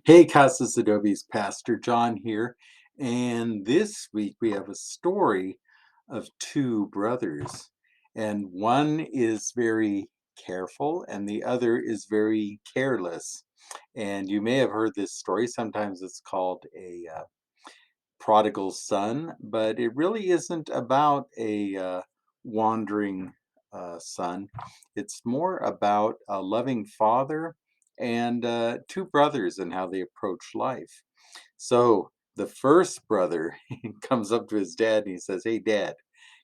Hey, Casas Adobe's Pastor John here. And this week we have a story of two brothers. And one is very careful and the other is very careless. And you may have heard this story. Sometimes it's called a prodigal son, but it really isn't about a wandering son. It's more about a loving father and two brothers and how they approach life. So the first brother comes up to his dad and he says, "Hey, Dad,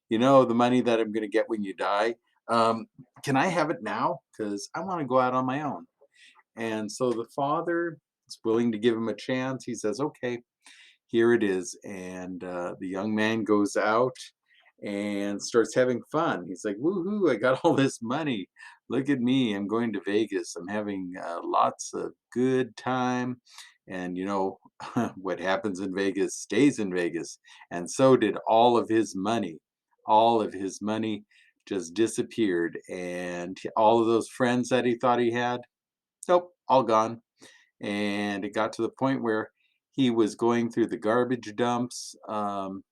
you know the money that I'm going to get when you die? Um, can I have it now? Because I want to go out on my own." And so the father is willing to give him a chance. He says, "Okay, here it is." And the young man goes out and starts having fun. He's like, "Woohoo, I got all this money. Look at me. I'm going to Vegas. I'm having lots of good time." And what happens in Vegas stays in Vegas. And so did all of his money. All of his money just disappeared. And all of those friends that he thought he had, nope, all gone. And it got to the point where he was going through the garbage dumps,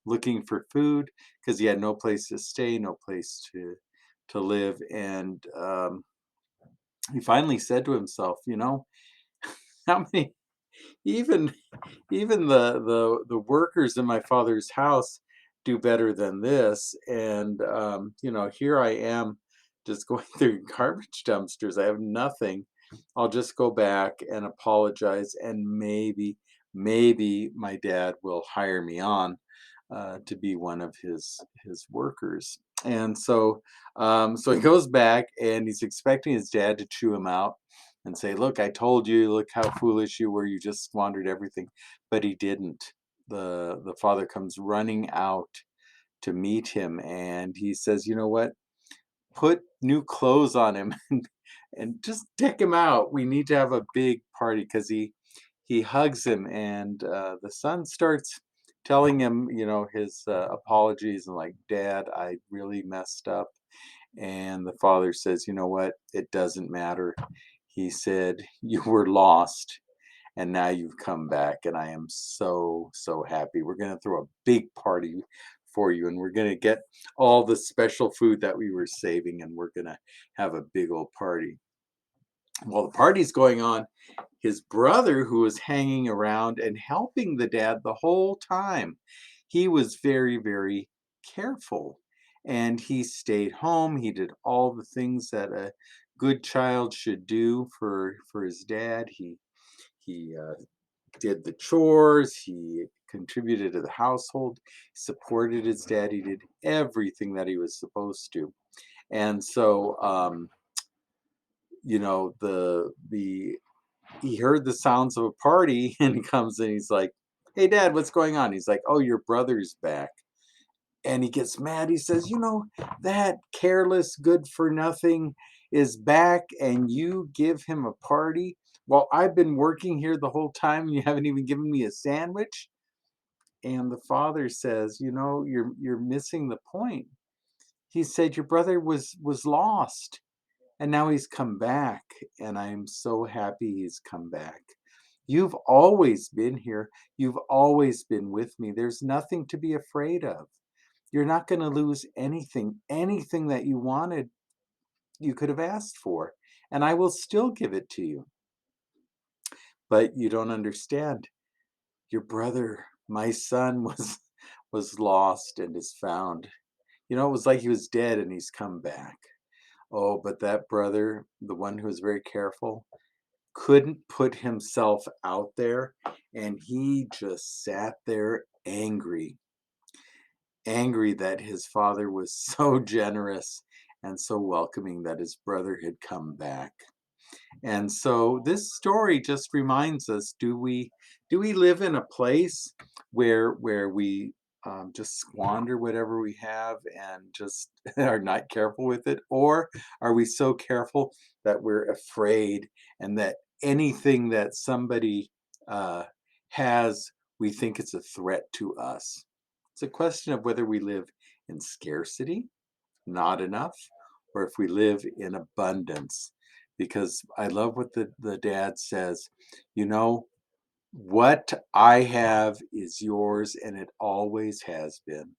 looking for food because he had no place to stay, no place to live. And he finally said to himself, how many even even the workers in my father's house do better than this. And here I am just going through garbage dumpsters. I have nothing. I'll just go back and apologize, and maybe my dad will hire me on to be one of his workers. And so he goes back and he's expecting his dad to chew him out and say, "Look, I told you, look how foolish you were, you just squandered everything." But he didn't. The father comes running out to meet him and he says, "You know what? Put new clothes on him and just deck him out. We need to have a big party." Because he hugs him and the son starts telling him, his apologies and like, "Dad, I really messed up." And the father says, "You know what? It doesn't matter." He said, "You were lost and now you've come back, and I am so, so happy. We're going to throw a big party for you, and we're going to get all the special food that we were saving, and we're going to have a big old party." While the party's going on, his brother, who was hanging around and helping the dad the whole time, he was very, very careful. And he stayed home. He did all the things that a good child should do for his dad. He did the chores. He contributed to the household. Supported his dad. He did everything that he was supposed to. And so, the he heard the sounds of a party and he comes in. He's like, "Hey, Dad, what's going on?" He's like, "Oh, your brother's back." And he gets mad. He says, "That careless, good for nothing is back, and you give him a party while I've been working here the whole time and you haven't even given me a sandwich." And the father says, "You're missing the point." He said, "Your brother was lost and now he's come back, and I'm so happy he's come back. You've always been here. You've always been with me. There's nothing to be afraid of. You're not going to lose anything. Anything that you wanted, you could have asked for, and I will still give it to you. But you don't understand. Your brother, my son, was lost and is found. It was like he was dead and he's come back." Oh, but that brother, the one who was very careful, couldn't put himself out there, and he just sat there angry, angry that his father was so generous and so welcoming that his brother had come back. And so this story just reminds us, do we live in a place where we just squander whatever we have and just are not careful with it, or are we so careful that we're afraid and that anything that somebody uh, has, we think it's a threat to us? It's a question of whether we live in scarcity, not enough, or if we live in abundance. Because I love what the dad says, you know, What I have is yours, and it always has been.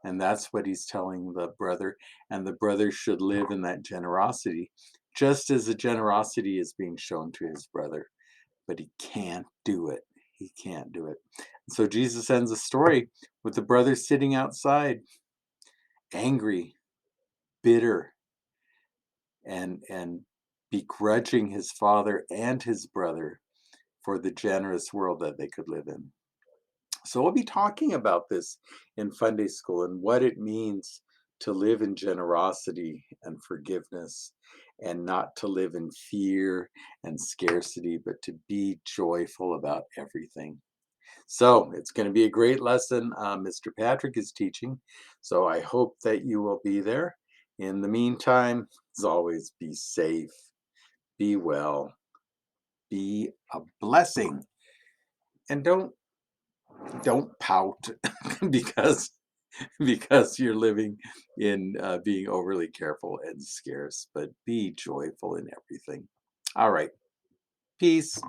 And that's what he's telling the brother. And the brother should live in that generosity, just as the generosity is being shown to his brother. But he can't do it. He can't do it. So Jesus ends the story with the brother sitting outside, angry, bitter, and begrudging his father and his brother for the generous world that they could live in. So we'll be talking about this in Sunday school and what it means to live in generosity and forgiveness, and not to live in fear and scarcity, but to be joyful about everything. So it's going to be a great lesson. Mr. Patrick is teaching, so I hope that you will be there. In the meantime, as always, be safe, be well, be a blessing, and don't pout because you're living in being overly careful and scarce, but be joyful in everything. All right. Peace.